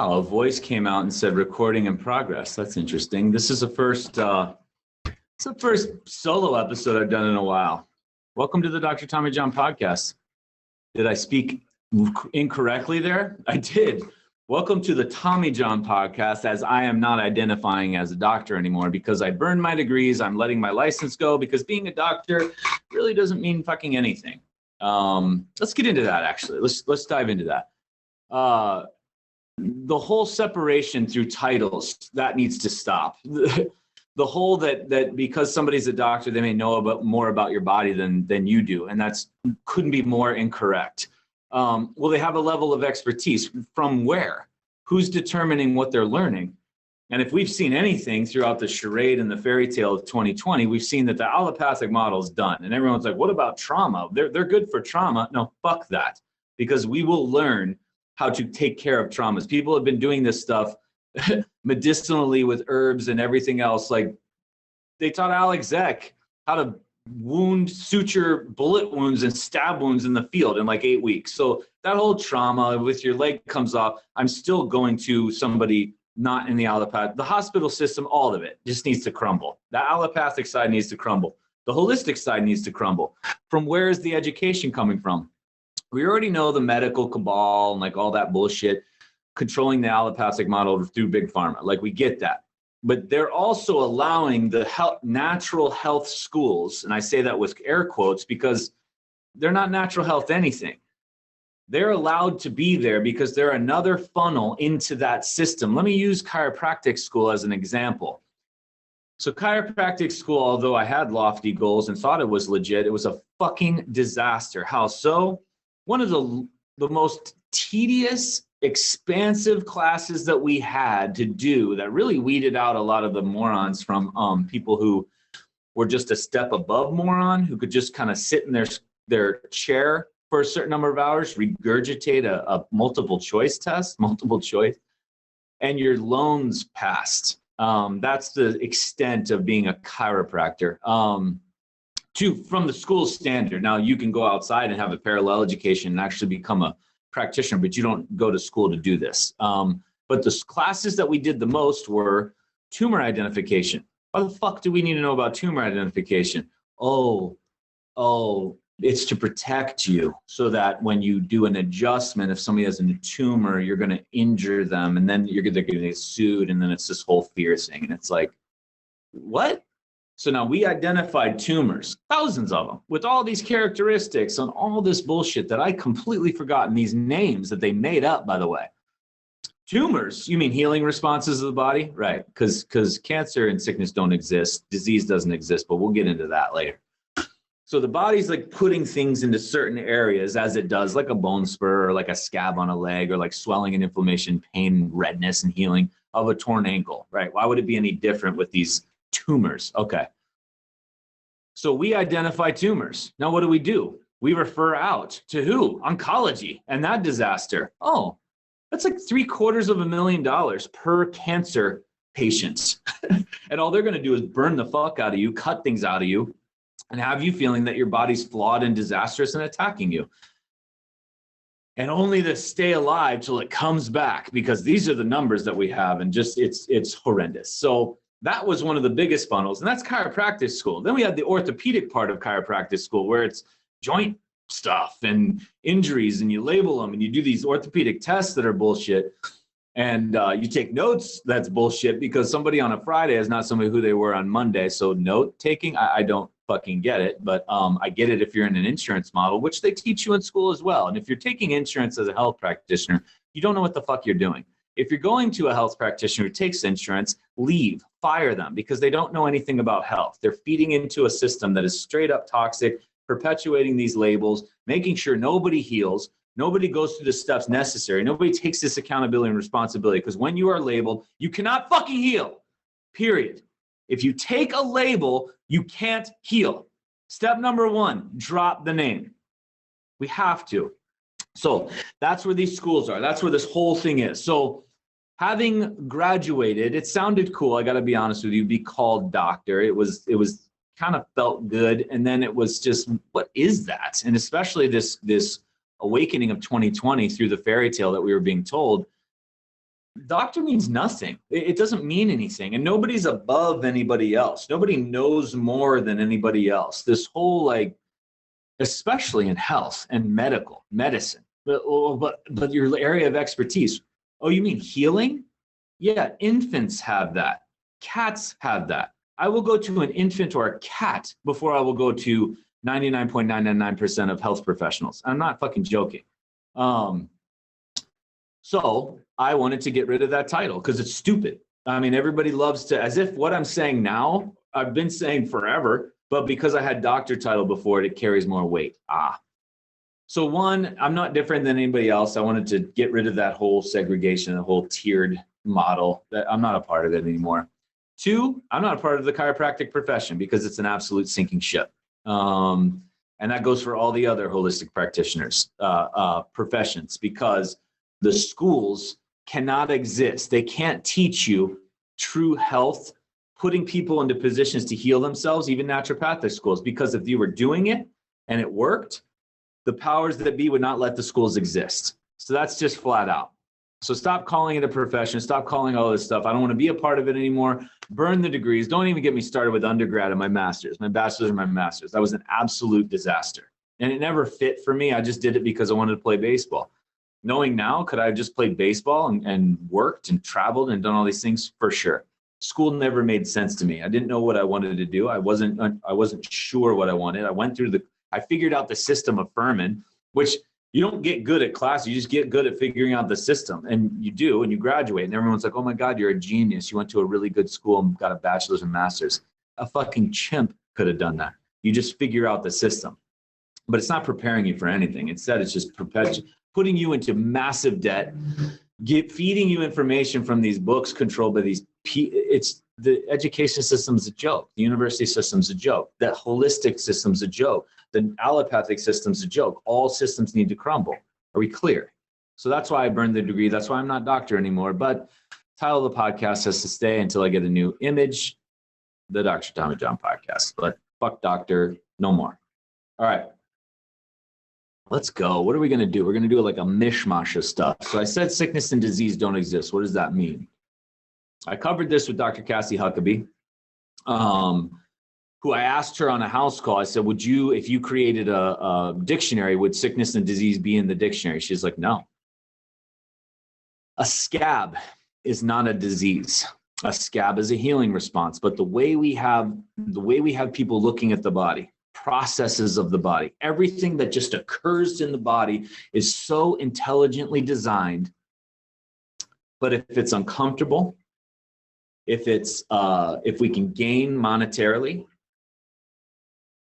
Wow, a voice came out and said recording in progress. That's interesting. This is the first solo episode I've done in a while. Welcome to the Dr. Tommy John podcast. Did I speak incorrectly there? I did. Welcome to the Tommy John podcast, as I am not identifying as a doctor anymore because I burned my degrees. I'm letting my license go because being a doctor really doesn't mean fucking anything. Let's get into that, actually. Let's dive into that. The whole separation through titles, that needs to stop. The whole that because somebody's a doctor, they may know more about your body than you do, and that's couldn't be more incorrect. Well, they have a level of expertise from where? Who's determining what they're learning? And if we've seen anything throughout the charade and the fairy tale of 2020, we've seen that the allopathic model is done. And everyone's like, what about trauma? They're good for trauma. No, fuck that. Because we will learn how to take care of traumas. People have been doing this stuff medicinally with herbs and everything else. Like they taught Alex Zek how to suture bullet wounds and stab wounds in the field in like 8 weeks. So that whole trauma with your leg comes off, I'm still going to somebody not in the allopathic. The hospital system, all of it just needs to crumble. The allopathic side needs to crumble. The holistic side needs to crumble. From where is the education coming from? We already know the medical cabal and like all that bullshit controlling the allopathic model through big pharma. Like we get that. But they're also allowing the natural health schools, and I say that with air quotes because they're not natural health anything. They're allowed to be there because they're another funnel into that system. Let me use chiropractic school as an example. So chiropractic school, although I had lofty goals and thought it was legit, it was a fucking disaster. How so? One of the most tedious, expansive classes that we had to do that really weeded out a lot of the morons from people who were just a step above moron, who could just kind of sit in their chair for a certain number of hours, regurgitate a multiple choice test, and your loans passed. That's the extent of being a chiropractor. From the school standard. Now you can go outside and have a parallel education and actually become a practitioner, but you don't go to school to do this. But the classes that we did the most were tumor identification. Why the fuck do we need to know about tumor identification? Oh, it's to protect you so that when you do an adjustment, if somebody has a tumor, you're going to injure them and then they're going to get sued. And then it's this whole fear thing. And it's like, what? So now we identified tumors, thousands of them, with all these characteristics and all this bullshit that I completely forgotten, these names that they made up, by the way. Tumors, you mean healing responses of the body? Right, because cancer and sickness don't exist, disease doesn't exist, but we'll get into that later. So the body's like putting things into certain areas as it does, like a bone spur or like a scab on a leg or like swelling and inflammation, pain, redness, and healing of a torn ankle, right? Why would it be any different with these tumors? Okay. So we identify tumors. Now what do? We refer out to who? Oncology and that disaster. Oh, that's like $750,000 per cancer patient. And all they're going to do is burn the fuck out of you, cut things out of you, and have you feeling that your body's flawed and disastrous and attacking you. And only to stay alive till it comes back, because these are the numbers that we have, and just it's horrendous. So that was one of the biggest funnels, and that's chiropractic school. Then we had the orthopedic part of chiropractic school, where it's joint stuff and injuries, and you label them, and you do these orthopedic tests that are bullshit, and you take notes that's bullshit, because somebody on a Friday is not somebody who they were on Monday. So note taking, I don't fucking get it, but I get it if you're in an insurance model, which they teach you in school as well. And if you're taking insurance as a health practitioner, you don't know what the fuck you're doing. If you're going to a health practitioner who takes insurance, leave, fire them, because they don't know anything about health. They're feeding into a system that is straight up toxic, perpetuating these labels, making sure nobody heals, nobody goes through the steps necessary, nobody takes this accountability and responsibility, because when you are labeled, you cannot fucking heal, period. If you take a label, you can't heal. Step number one, drop the name. We have to. So that's where these schools are. That's where this whole thing is. So having graduated, it sounded cool. I got to be honest with you, be called doctor. It was kind of felt good. And then it was just, what is that? And especially this awakening of 2020 through the fairy tale that we were being told, doctor means nothing. It doesn't mean anything. And nobody's above anybody else. Nobody knows more than anybody else. This whole, like, especially in health and medicine, but your area of expertise. Oh, you mean healing? Yeah, infants have that. Cats have that. I will go to an infant or a cat before I will go to 99.999% of health professionals. I'm not fucking joking. So I wanted to get rid of that title because it's stupid. I mean, everybody loves to, as if what I'm saying now, I've been saying forever, but because I had doctor title before it carries more weight. So one, I'm not different than anybody else. I wanted to get rid of that whole segregation, the whole tiered model. That I'm not a part of it anymore. Two, I'm not a part of the chiropractic profession because it's an absolute sinking ship. And that goes for all the other holistic practitioners, professions, because the schools cannot exist. They can't teach you true health, putting people into positions to heal themselves, even naturopathic schools, because if you were doing it and it worked, the powers that be would not let the schools exist. So that's just flat out. So stop calling it a profession. Stop calling all this stuff. I don't want to be a part of it anymore. Burn the degrees. Don't even get me started with undergrad and my master's, my bachelor's and my master's. That was an absolute disaster. And it never fit for me. I just did it because I wanted to play baseball. Knowing now, could I have just played baseball and worked and traveled and done all these things? For sure. School never made sense to me. I didn't know what I wanted to do. I wasn't sure what I wanted. I figured out the system of Furman, which you don't get good at class. You just get good at figuring out the system, and you do, and you graduate, and everyone's like, oh my God, you're a genius. You went to a really good school and got a bachelor's and master's. A fucking chimp could have done that. You just figure out the system, but it's not preparing you for anything. Instead, it's just putting you into massive debt, feeding you information from these books controlled by these. It's the education system's a joke. The university system's a joke. That holistic system's a joke. The allopathic system's a joke. All systems need to crumble. Are we clear? So that's why I burned the degree. That's why I'm not doctor anymore. But title of the podcast has to stay until I get a new image, the Dr. Tommy John podcast. But fuck doctor, no more. All right. Let's go. What are we going to do? We're going to do like a mishmash of stuff. So I said sickness and disease don't exist. What does that mean? I covered this with Dr. Cassie Huckabee, who I asked her on a house call. I said, would you, if you created a dictionary, would sickness and disease be in the dictionary? She's like, no. A scab is not a disease. A scab is a healing response. But the way we have people looking at the body, processes of the body, everything that just occurs in the body is so intelligently designed. But if it's uncomfortable, if we can gain monetarily,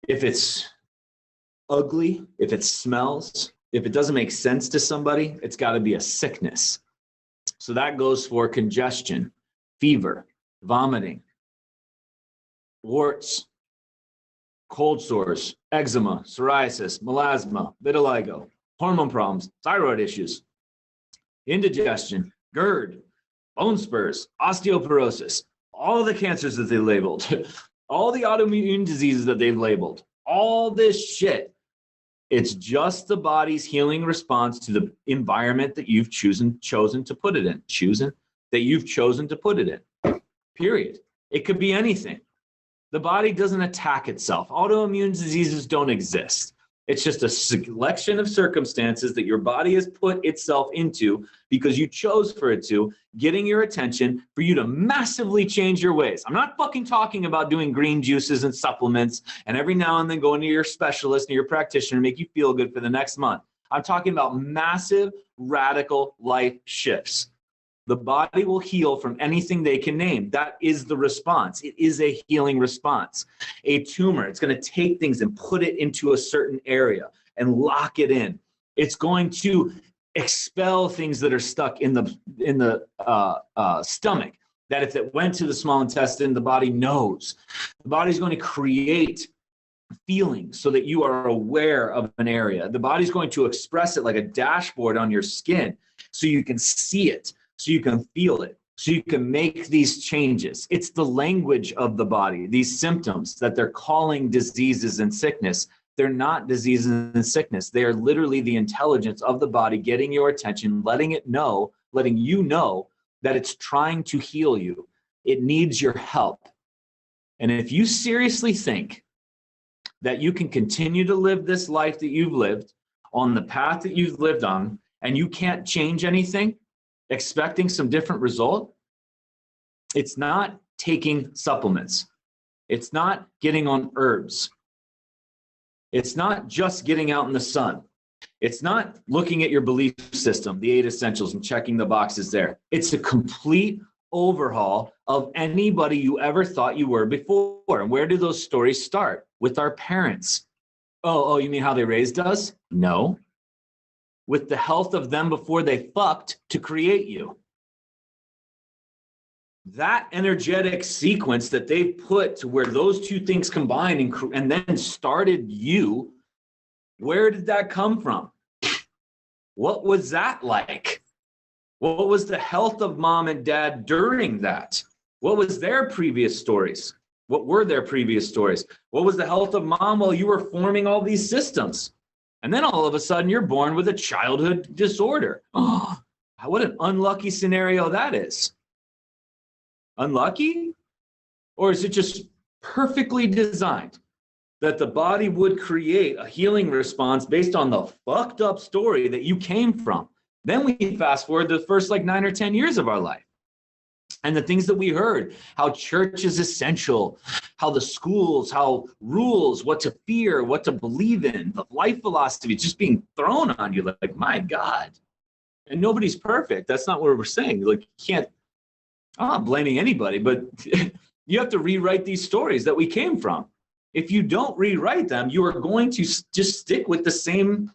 if it's ugly, if it smells, if it doesn't make sense to somebody, it's got to be a sickness. So that goes for congestion, fever, vomiting, warts, cold sores, eczema, psoriasis, melasma, vitiligo, hormone problems, thyroid issues, indigestion, GERD, bone spurs, osteoporosis, all the cancers that they labeled, all the autoimmune diseases that they've labeled, all this shit. It's just the body's healing response to the environment that you've chosen to put it in. Period. It could be anything. The body doesn't attack itself. Autoimmune diseases don't exist. It's just a selection of circumstances that your body has put itself into because you chose for it to, getting your attention for you to massively change your ways. I'm not fucking talking about doing green juices and supplements and every now and then going to your specialist and your practitioner to make you feel good for the next month. I'm talking about massive, radical life shifts. The body will heal from anything they can name. That is the response. It is a healing response. A tumor, it's going to take things and put it into a certain area and lock it in. It's going to expel things that are stuck in the stomach, that if it went to the small intestine, the body knows. The body's going to create feelings so that you are aware of an area. The body's going to express it like a dashboard on your skin so you can see it. So you can feel it, so you can make these changes. It's the language of the body, these symptoms that they're calling diseases and sickness. They're not diseases and sickness. They are literally the intelligence of the body getting your attention, letting you know that it's trying to heal you. It needs your help. And if you seriously think that you can continue to live this life that you've lived on the path that you've lived on, and you can't change anything, expecting some different result, it's not taking supplements. It's not getting on herbs. It's not just getting out in the sun. It's not looking at your belief system, the 8 essentials, and checking the boxes there. It's a complete overhaul of anybody you ever thought you were before. And where do those stories start? With our parents. Oh, you mean how they raised us? No. With the health of them before they fucked to create you. That energetic sequence that they put to where those two things combined and then started you, where did that come from? What was that like? What was the health of mom and dad during that? What was their previous stories? What were their previous stories? What was the health of mom while you were forming all these systems? And then all of a sudden you're born with a childhood disorder. Oh, what an unlucky scenario that is. Unlucky? Or is it just perfectly designed that the body would create a healing response based on the fucked up story that you came from? Then we fast forward the first 9 or 10 years of our life. And the things that we heard, how church is essential, how the schools, how rules, what to fear, what to believe in, the life philosophy just being thrown on you like, my God. And nobody's perfect. That's not what we're saying. You can't, I'm not blaming anybody, but you have to rewrite these stories that we came from. If you don't rewrite them, you are going to just stick with the same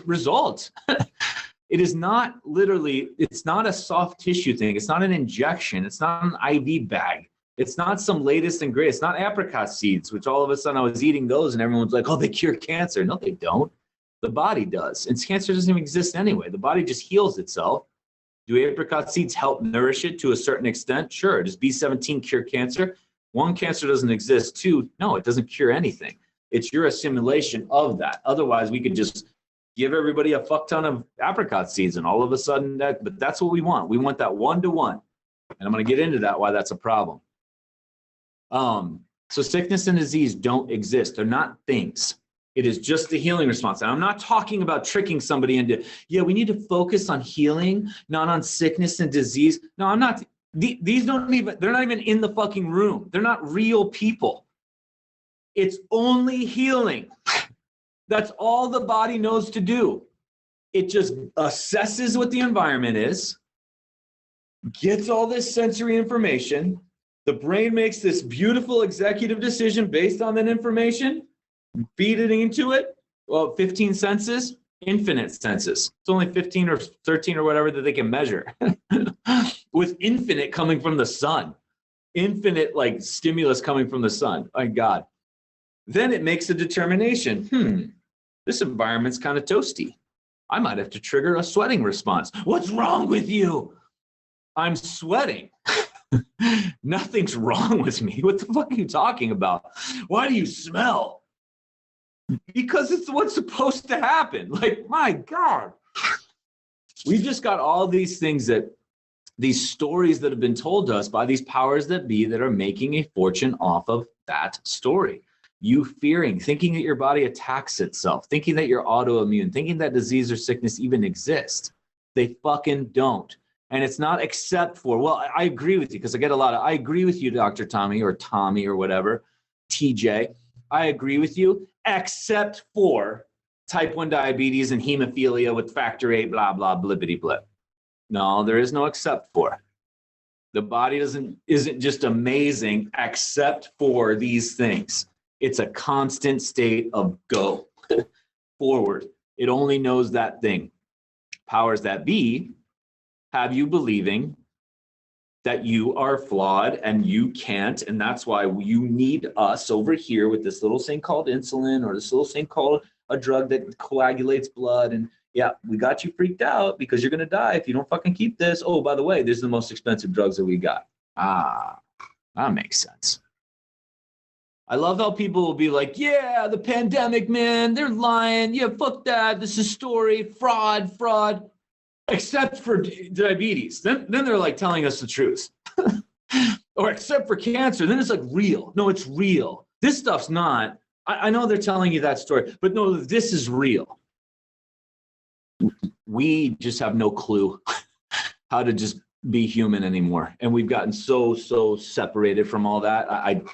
result. It is not literally, it's not a soft tissue thing. It's not an injection. It's not an IV bag. It's not some latest and greatest. It's not apricot seeds, which all of a sudden I was eating those and everyone's like, oh, they cure cancer. No, they don't. The body does. And cancer doesn't even exist anyway. The body just heals itself. Do apricot seeds help nourish it to a certain extent? Sure. Does B17 cure cancer? One, cancer doesn't exist. Two, no, it doesn't cure anything. It's your assimilation of that. Otherwise, we could just give everybody a fuck ton of apricot seeds and all of a sudden but that's what we want. We want that 1-to-1. And I'm going to get into that, why that's a problem. So sickness and disease don't exist. They're not things. It is just the healing response. And I'm not talking about tricking somebody into, we need to focus on healing, not on sickness and disease. No, I'm not. These don't even, they're not even in the fucking room. They're not real people. It's only healing. That's all the body knows to do. It just assesses what the environment is, gets all this sensory information. The brain makes this beautiful executive decision based on that information, feed it into it. Well, 15 senses, infinite senses. It's only 15 or 13 or whatever that they can measure. With infinite coming from the sun. Infinite stimulus coming from the sun. My God. Then it makes a determination. This environment's kind of toasty. I might have to trigger a sweating response. What's wrong with you? I'm sweating. Nothing's wrong with me. What the fuck are you talking about? Why do you smell? Because it's what's supposed to happen. My God. We just got all these things these stories that have been told to us by these powers that be that are making a fortune off of that story. You fearing, thinking that your body attacks itself, thinking that you're autoimmune, thinking that disease or sickness even exists. They fucking don't. And it's not except for, well, I agree with you because I get a lot of, I agree with you, Dr. Tommy or Tommy or whatever, TJ. I agree with you, except for type 1 diabetes and hemophilia with factor 8, blah, blah, blibbity blip. No, there is no except for. The body isn't just amazing except for these things. It's a constant state of go forward. It only knows that thing. Powers that be have you believing that you are flawed and you can't, and that's why you need us over here with this little thing called insulin or this little thing called a drug that coagulates blood. And yeah, we got you freaked out because you're going to die if you don't fucking keep this. Oh, by the way, this is the most expensive drugs that we got. Ah, that makes sense. I love how people will be like, yeah, the pandemic, man, they're lying. Yeah, fuck that. This is story, fraud. except for diabetes. Then they're like telling us the truth. Or except for cancer, then it's like real. No, it's real. This stuff's not. I know they're telling you that story, but no, this is real. We just have no clue how to just be human anymore. And we've gotten so separated from all that.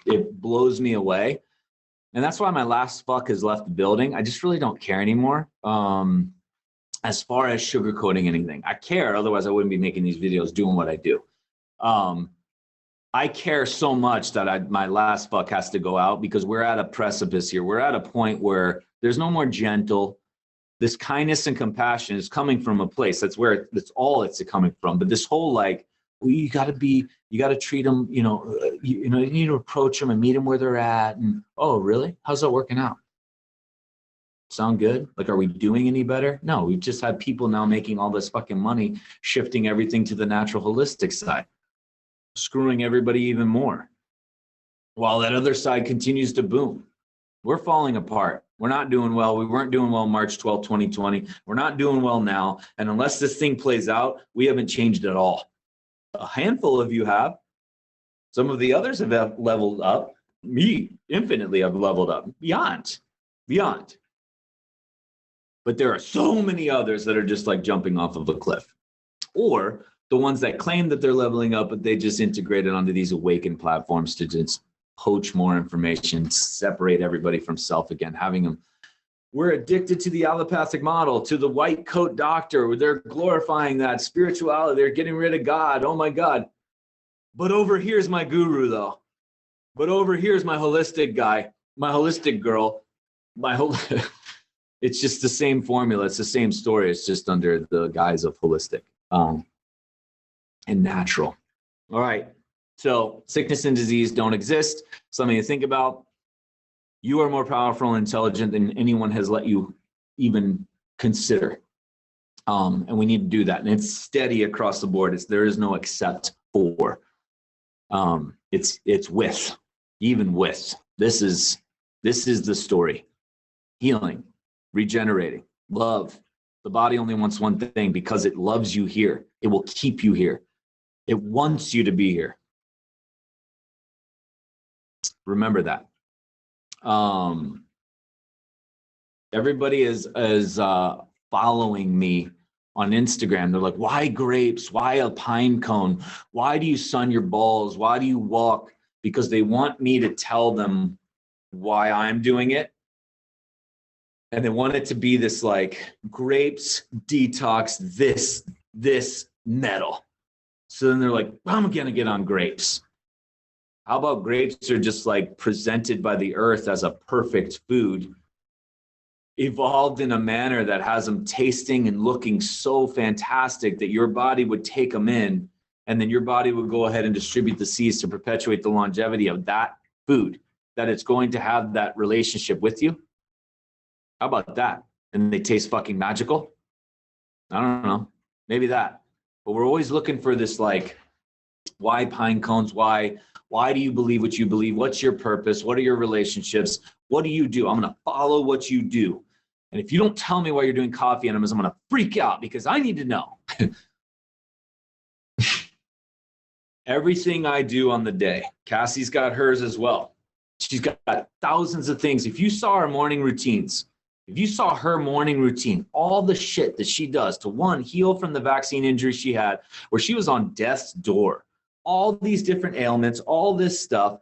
It blows me away. And that's why my last fuck has left the building. I just really don't care anymore. As far as sugarcoating anything, I care. Otherwise, I wouldn't be making these videos doing what I do. I care so much that my last fuck has to go out because we're at a precipice here. We're at a point where there's no more gentle. This kindness and compassion is coming from a place. That's all it's coming from. But this whole like, well, you got to treat them, you need to approach them and meet them where they're at. And, oh, really? How's that working out? Sound good? Like, are we doing any better? No, we've just had people now making all this fucking money, shifting everything to the natural holistic side, screwing everybody even more, while that other side continues to boom. We're falling apart. We're not doing well. We weren't doing well March 12, 2020. We're not doing well now. And unless this thing plays out, we haven't changed at all. A handful of you have. Some of the others have leveled up. Me, infinitely, have leveled up. Beyond. But there are so many others that are just like jumping off of a cliff. Or the ones that claim that they're leveling up, but they just integrated onto these awakened platforms to just poach more information, separate everybody from self again, having them. We're addicted to the allopathic model, to the white coat doctor, where they're glorifying that spirituality. They're getting rid of God. Oh my God. But over here's my guru though. But over here's my holistic guy, my holistic girl, it's just the same formula. It's the same story. It's just under the guise of holistic and natural. All right. So sickness and disease don't exist. Something to think about. You are more powerful and intelligent than anyone has let you even consider. And we need to do that. And it's steady across the board. There is no except for. It's with, even with. This is the story. Healing, regenerating, love. The body only wants one thing because it loves you here. It will keep you here. It wants you to be here. Remember that. Everybody is following me on Instagram. They're like, why grapes? Why a pine cone? Why do you sun your balls? Why do you walk? Because they want me to tell them why I'm doing it. And they want it to be this like grapes detox, this metal. So then they're like, I'm gonna get on grapes. How about grapes are just like presented by the earth as a perfect food, evolved in a manner that has them tasting and looking so fantastic that your body would take them in, and then your body would go ahead and distribute the seeds to perpetuate the longevity of that food, that it's going to have that relationship with you. How about that? And they taste fucking magical? I don't know. Maybe that. But we're always looking for this like, why pine cones? Why do you believe what you believe? What's your purpose? What are your relationships? What do you do? I'm going to follow what you do. And if you don't tell me why you're doing coffee enemas, I'm going to freak out because I need to know. Everything I do on the day, Cassie's got hers as well. She's got thousands of things. If you saw her morning routines, if you saw her morning routine, all the shit that she does to one, heal from the vaccine injury she had, where she was on death's door, all these different ailments, all this stuff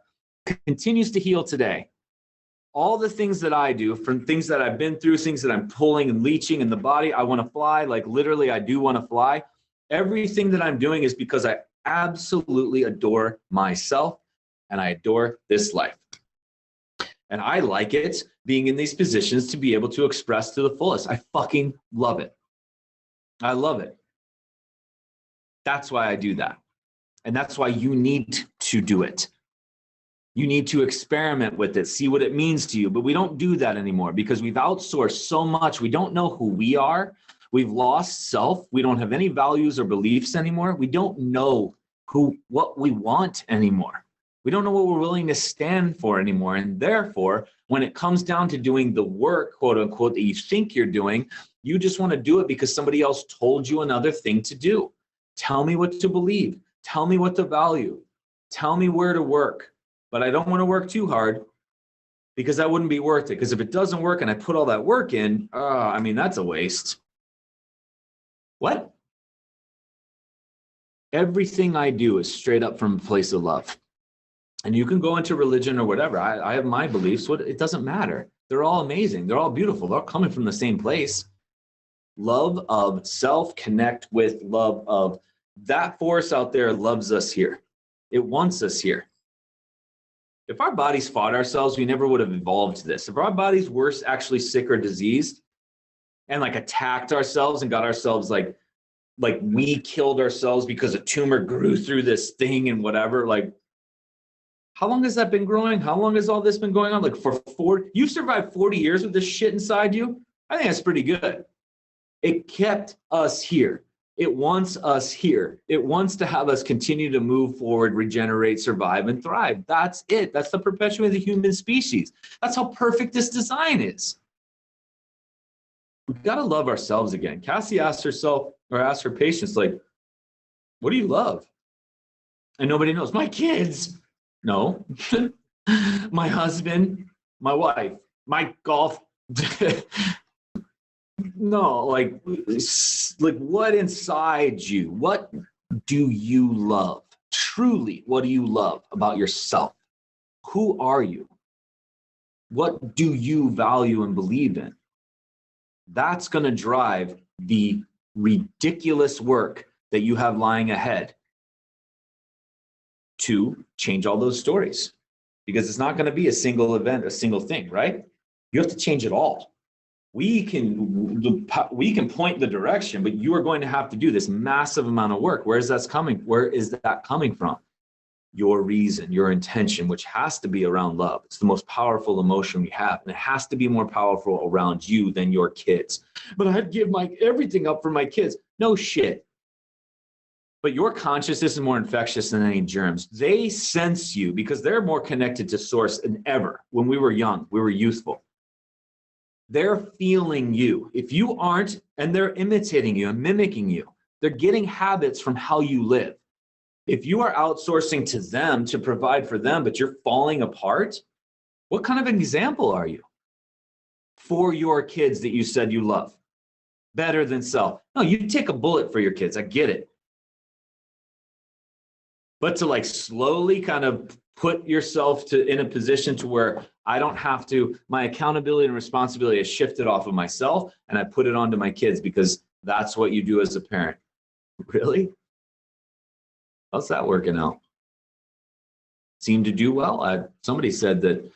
continues to heal today. All the things that I do, from things that I've been through, things that I'm pulling and leaching in the body, I want to fly, like literally I do want to fly. Everything that I'm doing is because I absolutely adore myself and I adore this life. And I like it being in these positions to be able to express to the fullest. I fucking love it. I love it. That's why I do that. And that's why you need to do it. You need to experiment with it, see what it means to you. But we don't do that anymore because we've outsourced so much. We don't know who we are. We've lost self. We don't have any values or beliefs anymore. We don't know what we want anymore. We don't know what we're willing to stand for anymore. And therefore, when it comes down to doing the work, quote unquote, that you think you're doing, you just want to do it because somebody else told you another thing to do. Tell me what to believe. Tell me what to value. Tell me where to work. But I don't want to work too hard because that wouldn't be worth it. Because if it doesn't work and I put all that work in, I mean, that's a waste. What? Everything I do is straight up from a place of love. And you can go into religion or whatever. I have my beliefs. It doesn't matter. They're all amazing. They're all beautiful. They're all coming from the same place. Love of self, connect with love of that force out there loves us here. It wants us here. If our bodies fought ourselves, we never would have evolved to this. If our bodies were actually sick or diseased and like attacked ourselves and got ourselves like we killed ourselves because a tumor grew through this thing and whatever, like, how long has that been growing? How long has all this been going on? Like for 40, you've survived 40 years with this shit inside you? I think that's pretty good. It kept us here. It wants us here. It wants to have us continue to move forward, regenerate, survive, and thrive. That's it. That's the perpetuation of the human species. That's how perfect this design is. We've got to love ourselves again. Cassie asked herself, or asked her patients, like, what do you love? And nobody knows. My kids. No. My husband, my wife, my golf. No, like what inside you? What do you love? Truly, what do you love about yourself? Who are you? What do you value and believe in? That's going to drive the ridiculous work that you have lying ahead to change all those stories, because it's not going to be a single event, a single thing, right? You have to change it all. We can point the direction, but you are going to have to do this massive amount of work. Where is that coming from? Your reason, your intention, which has to be around love. It's the most powerful emotion we have, and it has to be more powerful around you than your kids. But I'd give everything up for my kids. No shit. But your consciousness is more infectious than any germs. They sense you because they're more connected to source than ever. When we were young, we were youthful. They're feeling you. If you aren't, and they're imitating you and mimicking you, they're getting habits from how you live. If you are outsourcing to them to provide for them, but you're falling apart, what kind of an example are you for your kids that you said you love? Better than self. No, you take a bullet for your kids. I get it. But to like slowly kind of put yourself in a position to where I don't have to, my accountability and responsibility is shifted off of myself and I put it onto my kids because that's what you do as a parent. Really? How's that working out? Seem to do well? Somebody said that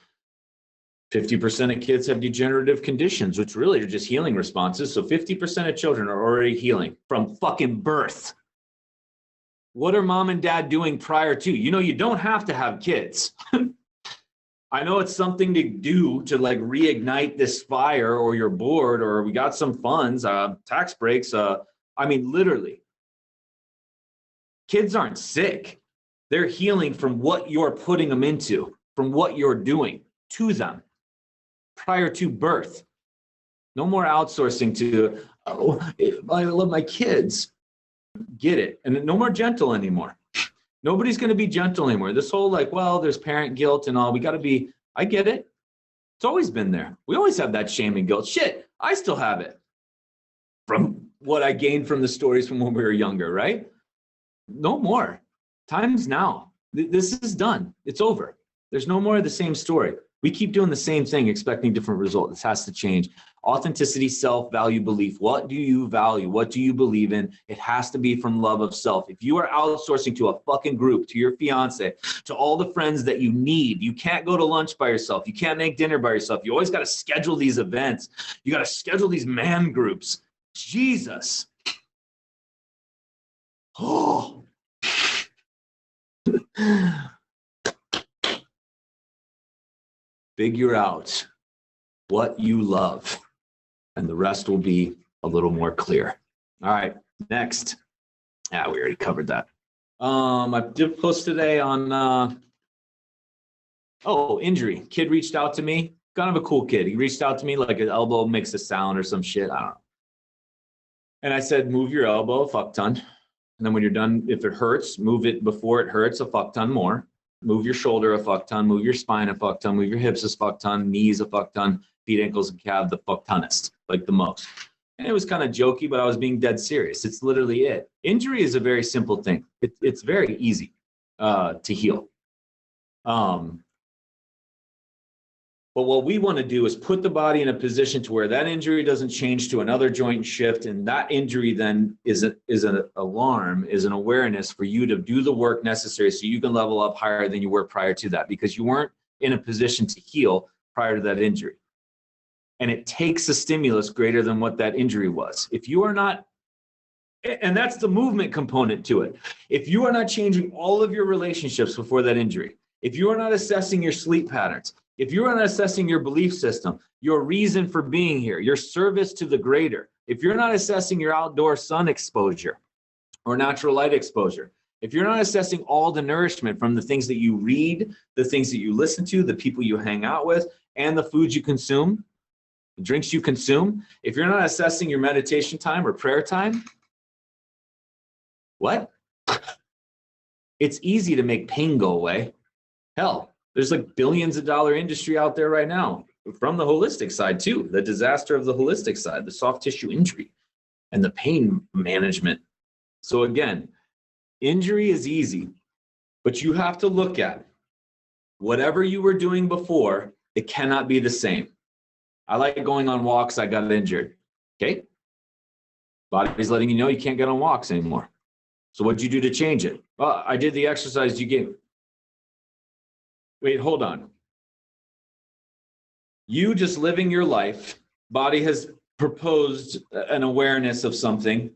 50% of kids have degenerative conditions, which really are just healing responses. So 50% of children are already healing from fucking birth. What are mom and dad doing prior to? You know, you don't have to have kids. I know it's something to do to like reignite this fire, or you're bored, or we got some funds, tax breaks. I mean, literally. Kids aren't sick. They're healing from what you're putting them into, from what you're doing to them prior to birth. No more outsourcing to, oh, I love my kids. Get it. And no more gentle anymore. Nobody's going to be gentle anymore. This whole like, well, there's parent guilt and all. We got to be, I get it. It's always been there. We always have that shame and guilt. Shit, I still have it from what I gained from the stories from when we were younger, right? No more. Time's now. This is done. It's over. There's no more of the same story. We keep doing the same thing, expecting different results. This has to change. Authenticity, self-value, belief. What do you value? What do you believe in? It has to be from love of self. If you are outsourcing to a fucking group, to your fiance, to all the friends that you need, you can't go to lunch by yourself. You can't make dinner by yourself. You always got to schedule these events. You got to schedule these man groups. Jesus. Oh. Figure out what you love, and the rest will be a little more clear. All right, next. We already covered that. I did post today on Oh, injury. Kid reached out to me. Kind of a cool kid. He reached out to me like his elbow makes a sound or some shit. I don't know. And I said, move your elbow a fuck ton. And then when you're done, if it hurts, move it before it hurts a fuck ton more. Move your shoulder a fuck ton. Move your spine a fuck ton. Move your hips a fuck ton. Knees a fuck ton. Feet, ankles, and calves the fuck tonest, like the most. And it was kind of jokey, but I was being dead serious. It's literally it. Injury is a very simple thing. It's very easy to heal. But what we want to do is put the body in a position to where that injury doesn't change to another joint shift. And that injury then is an alarm, is an awareness for you to do the work necessary so you can level up higher than you were prior to that, because you weren't in a position to heal prior to that injury. And it takes a stimulus greater than what that injury was. If you are not, and that's the movement component to it. If you are not changing all of your relationships before that injury, if you are not assessing your sleep patterns, if you are not assessing your belief system, your reason for being here, your service to the greater, if you're not assessing your outdoor sun exposure or natural light exposure, if you're not assessing all the nourishment from the things that you read, the things that you listen to, the people you hang out with, and the foods you consume, the drinks you consume, if you're not assessing your meditation time or prayer time, what? It's easy to make pain go away. Hell, there's like billions of dollar industry out there right now from the holistic side too, the disaster of the holistic side, the soft tissue injury and the pain management. So again, injury is easy, but you have to look at whatever you were doing before, it cannot be the same. I like going on walks, I got injured. Okay. Body's letting you know you can't get on walks anymore. So what'd you do to change it? Well, I did the exercise you gave. Wait, hold on. You just living your life, body has proposed an awareness of something.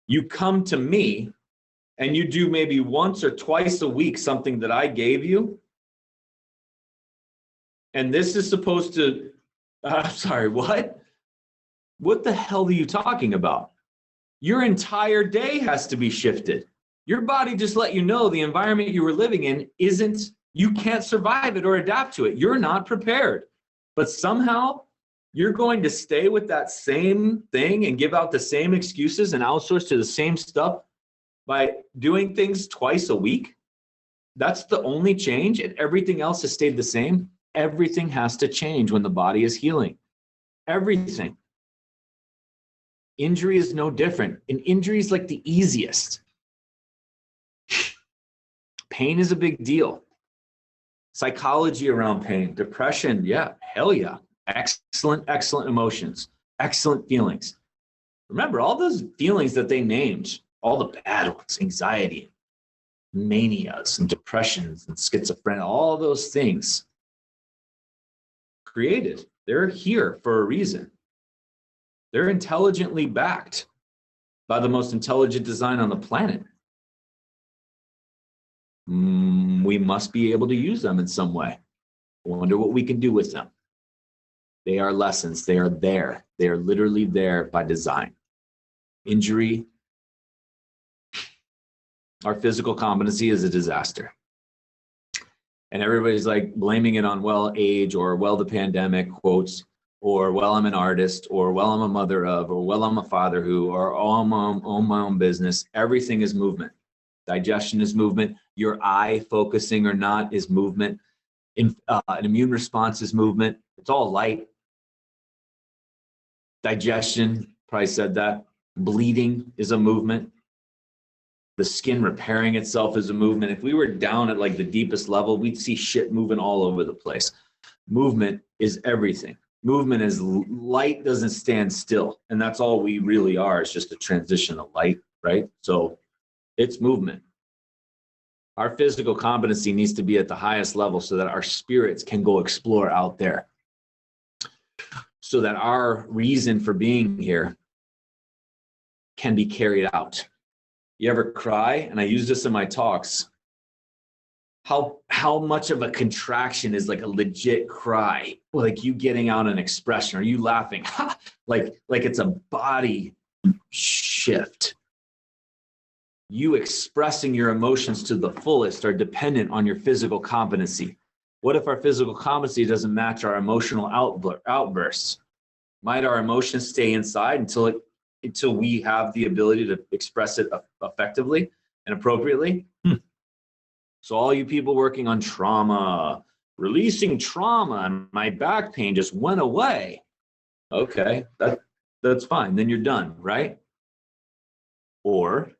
You come to me and you do maybe once or twice a week something that I gave you. And this is supposed to, I'm sorry, what? What the hell are you talking about? Your entire day has to be shifted. Your body just let you know the environment you were living in isn't, you can't survive it or adapt to it. You're not prepared. But somehow you're going to stay with that same thing and give out the same excuses and outsource to the same stuff by doing things twice a week. That's the only change, and everything else has stayed the same. Everything has to change when the body is healing. Everything. Injury is no different. And injury is like the easiest. Pain is a big deal. Psychology around pain, depression, yeah, hell yeah. Excellent emotions, excellent feelings. Remember, all those feelings that they named, all the bad ones, anxiety, manias, and depressions, and schizophrenia, all those things created. They're here for a reason. They're intelligently backed by the most intelligent design on the planet. We must be able to use them in some way. I wonder what we can do with them. They are lessons. They are there. They are literally there by design. Injury, our physical competency is a disaster. And everybody's like blaming it on, well, age, or well, the pandemic, quotes, or well, I'm an artist, or well, I'm a mother of, or well, I'm a father who, or oh, I'm on my own business. Everything is movement. Digestion is movement. Your eye focusing or not is movement. An immune response is movement. It's all light. Digestion, probably said that. Bleeding is a movement. The skin repairing itself is a movement. If we were down at like the deepest level, we'd see shit moving all over the place. Movement is everything. Movement is light, doesn't stand still. And that's all we really are. It's just a transition of light, right? So it's movement. Our physical competency needs to be at the highest level so that our spirits can go explore out there. So that our reason for being here can be carried out. You ever cry? And I use this in my talks. How much of a contraction is like a legit cry? Like you getting out an expression, or you laughing? like it's a body shift. You expressing your emotions to the fullest are dependent on your physical competency. What if our physical competency doesn't match our emotional outbursts? Might our emotions stay inside until we have the ability to express it effectively and appropriately? So all you people working on trauma, releasing trauma, and my back pain just went away. Okay, that's fine. Then you're done, right? Or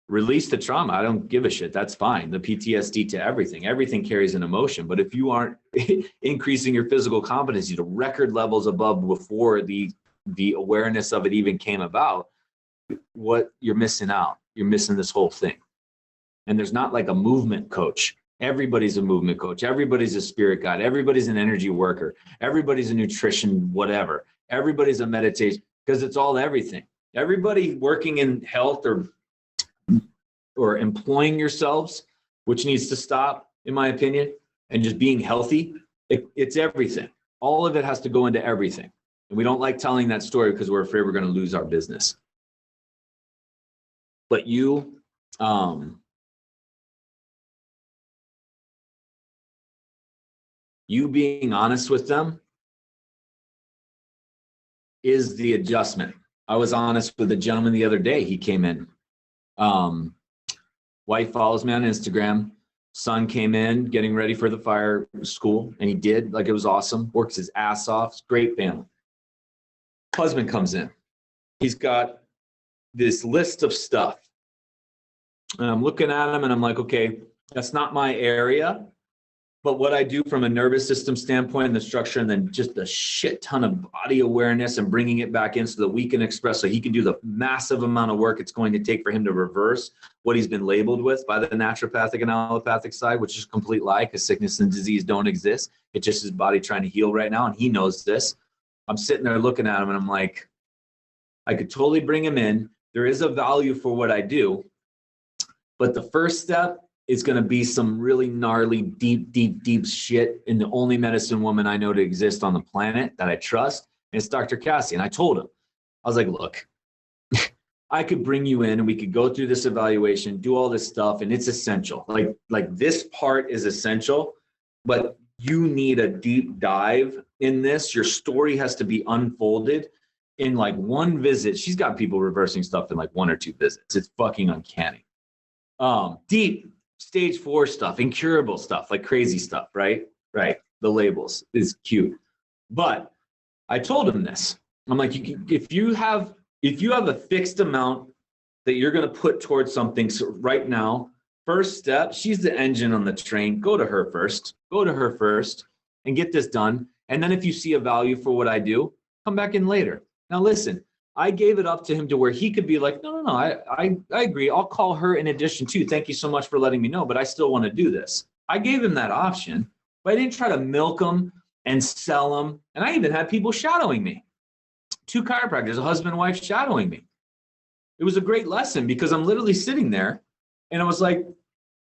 release the trauma. I don't give a shit. That's fine. The PTSD to everything. Everything carries an emotion. But if you aren't increasing your physical competency to record levels above before the awareness of it even came about, what you're missing out. You're missing this whole thing. And there's not like a movement coach. Everybody's a movement coach. Everybody's a spirit guide. Everybody's an energy worker. Everybody's a nutrition, whatever. Everybody's a meditation, because it's all everything. Everybody working in health or employing yourselves, which needs to stop, in my opinion, and just being healthy, it's everything. All of it has to go into everything. And we don't like telling that story because we're afraid we're going to lose our business. But you being honest with them is the adjustment. I was honest with a gentleman the other day. He came in. Wife follows me on Instagram. Son came in getting ready for the fire school, and he did. Like, it was awesome. Works his ass off. Great family. Husband comes in. He's got this list of stuff. And I'm looking at him and I'm like, okay, that's not my area. But what I do from a nervous system standpoint and the structure, and then just a shit ton of body awareness and bringing it back in so that we can express, so he can do the massive amount of work it's going to take for him to reverse what he's been labeled with by the naturopathic and allopathic side, which is a complete lie, because sickness and disease don't exist. It's just his body trying to heal right now, and he knows this. I'm sitting there looking at him and I'm like, I could totally bring him in. There is a value for what I do, but the first step is going to be some really gnarly, deep shit in the only medicine woman I know to exist on the planet that I trust. And it's Dr. Cassie. And I told him, I was like, look, I could bring you in and we could go through this evaluation, do all this stuff, and it's essential. Like this part is essential, but you need a deep dive in this. Your story has to be unfolded in like one visit. She's got people reversing stuff in like 1 or 2 visits. It's fucking uncanny. Deep stage 4 stuff, incurable stuff, like crazy stuff, right? Right. The labels is cute. But I told him this. I'm like, if you have a fixed amount that you're going to put towards something right now, first step, she's the engine on the train. Go to her first and get this done. And then if you see a value for what I do, come back in later. Now, listen, I gave it up to him to where he could be like, no, I agree. I'll call her in addition too. Thank you so much for letting me know, but I still want to do this. I gave him that option, but I didn't try to milk him and sell him. And I even had people shadowing me. 2 chiropractors, a husband and wife shadowing me. It was a great lesson because I'm literally sitting there and I was like,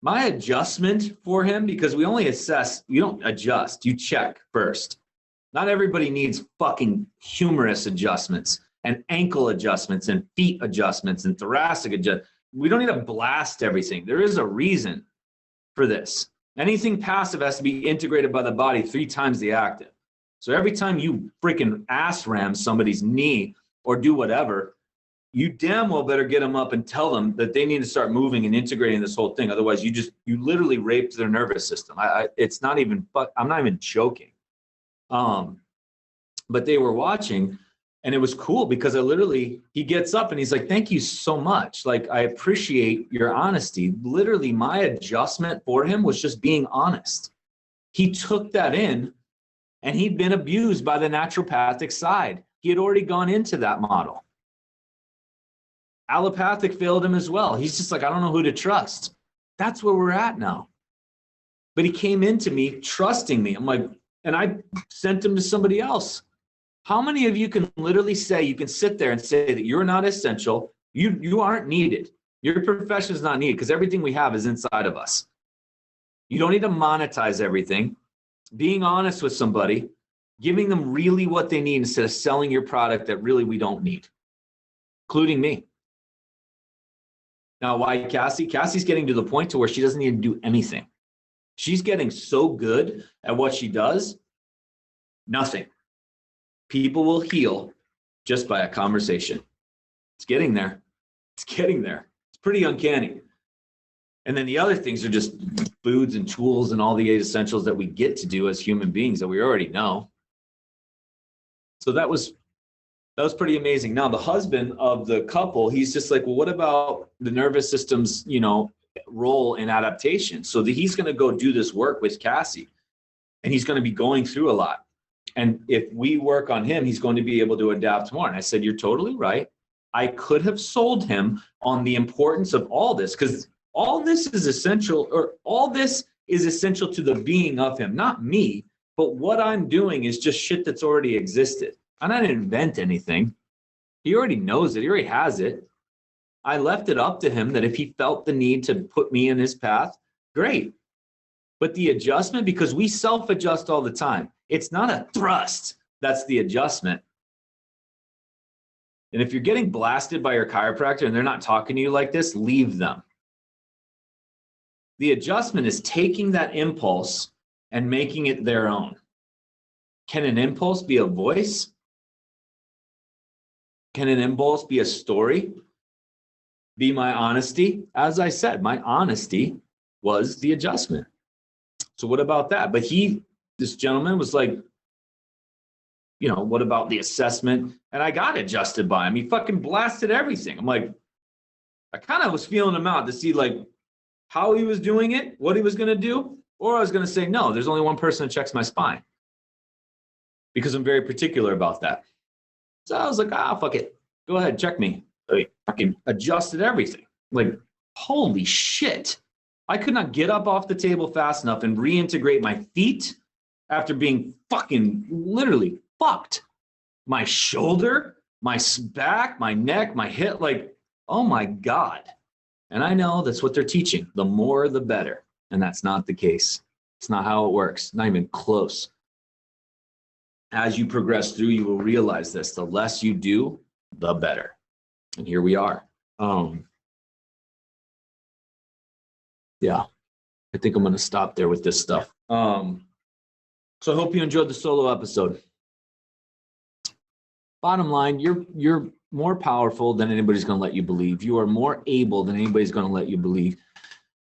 my adjustment for him, because we only assess, you don't adjust, you check first. Not everybody needs fucking humerus adjustments and ankle adjustments and feet adjustments and thoracic adjustments. We don't need to blast everything. There is a reason for this. Anything passive has to be integrated by the body 3 times the active. So every time you freaking ass ram somebody's knee or do whatever, you damn well better get them up and tell them that they need to start moving and integrating this whole thing. Otherwise, you literally raped their nervous system. It's not even, I'm not even joking. But they were watching. And it was cool because he gets up and he's like, thank you so much. Like, I appreciate your honesty. Literally, my adjustment for him was just being honest. He took that in, and he'd been abused by the naturopathic side. He had already gone into that model. Allopathic failed him as well. He's just like, I don't know who to trust. That's where we're at now. But he came into me trusting me. I'm like, and I sent him to somebody else. How many of you can literally say, you can sit there and say that you're not essential, you aren't needed, your profession is not needed, because everything we have is inside of us. You don't need to monetize everything. Being honest with somebody, giving them really what they need instead of selling your product that really we don't need, including me. Now, why Cassie? Cassie's getting to the point to where she doesn't need to do anything. She's getting so good at what she does, nothing. People will heal just by a conversation. It's getting there. It's getting there. It's pretty uncanny. And then the other things are just foods and tools and all the 8 essentials that we get to do as human beings that we already know. So that was pretty amazing. Now, the husband of the couple, he's just like, well, what about the nervous system's, role in adaptation? So that he's going to go do this work with Cassie, and he's going to be going through a lot. And if we work on him, he's going to be able to adapt more. And I said, you're totally right. I could have sold him on the importance of all this, because all this is essential, or all this is essential to the being of him, not me. But what I'm doing is just shit that's already existed. I didn't invent anything. He already knows it. He already has it. I left it up to him that if he felt the need to put me in his path, great. But the adjustment, because we self-adjust all the time, it's not a thrust. That's the adjustment. And if you're getting blasted by your chiropractor and they're not talking to you like this, leave them. The adjustment is taking that impulse and making it their own. Can an impulse be a voice? Can an impulse be a story? Be my honesty? As I said, my honesty was the adjustment. So what about that? But this gentleman was like, what about the assessment? And I got adjusted by him. He fucking blasted everything. I'm like, I kind of was feeling him out to see like how he was doing it, what he was going to do. Or I was going to say, no, there's only one person that checks my spine, because I'm very particular about that. So I was like, fuck it. Go ahead, check me. I fucking adjusted everything. Like, holy shit. I could not get up off the table fast enough and reintegrate my feet after being fucking literally fucked. My shoulder, my back, my neck, my hip, like, oh my God. And I know that's what they're teaching. The more, the better. And that's not the case. It's not how it works. Not even close. As you progress through, you will realize this. The less you do, the better. And here we are. Yeah, I think I'm going to stop there with this stuff. So I hope you enjoyed the solo episode. Bottom line, you're more powerful than anybody's going to let you believe. You are more able than anybody's going to let you believe.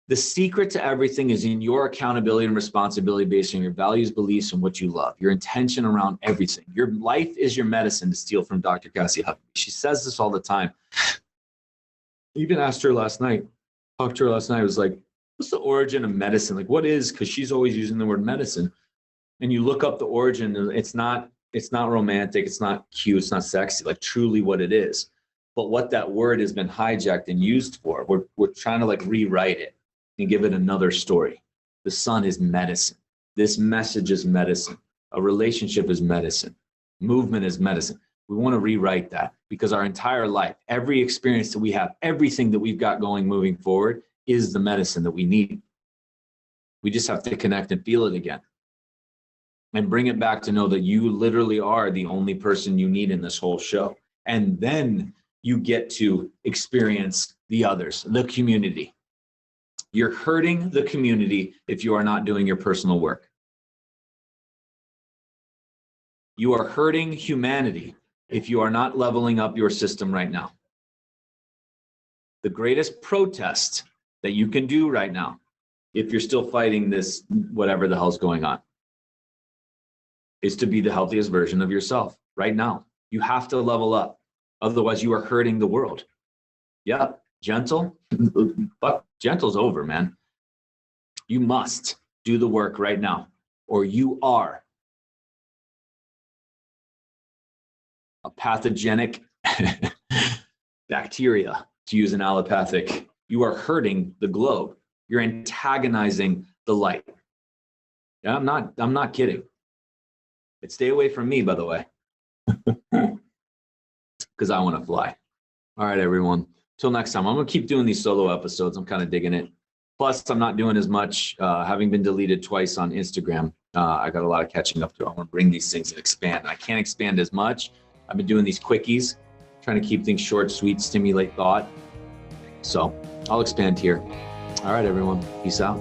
The secret to everything is in your accountability and responsibility based on your values, beliefs, and what you love. Your intention around everything. Your life is your medicine, to steal from Dr. Cassie Huckabee. She says this all the time. Even asked her last night, talked to her last night, I was like, what's the origin of medicine? Like, what is, because she's always using the word medicine. And you look up the origin, it's not romantic, it's not cute, it's not sexy, like truly what it is. But what that word has been hijacked and used for, we're trying to like rewrite it and give it another story. The sun is medicine. This message is medicine. A relationship is medicine. Movement is medicine. We want to rewrite that, because our entire life, every experience that we have, everything that we've got going moving forward is the medicine that we need. We just have to connect and feel it again. And bring it back to know that you literally are the only person you need in this whole show. And then you get to experience the others, the community. You're hurting the community if you are not doing your personal work. You are hurting humanity if you are not leveling up your system right now. The greatest protest that you can do right now, if you're still fighting this, whatever the hell's going on, is to be the healthiest version of yourself right now. You have to level up. Otherwise, you are hurting the world. Yeah, gentle. Fuck, gentle's over, man. You must do the work right now, or you are a pathogenic bacteria, to use an allopathic. You are hurting the globe. You're antagonizing the light. Yeah, I'm not kidding. Stay away from me, by the way, because I want to fly. All right, everyone. Till next time. I'm going to keep doing these solo episodes. I'm kind of digging it. Plus, I'm not doing as much, having been deleted twice on Instagram. I got a lot of catching up to. I want to bring these things and expand. I can't expand as much. I've been doing these quickies, trying to keep things short, sweet, stimulate thought. So I'll expand here. All right, everyone. Peace out.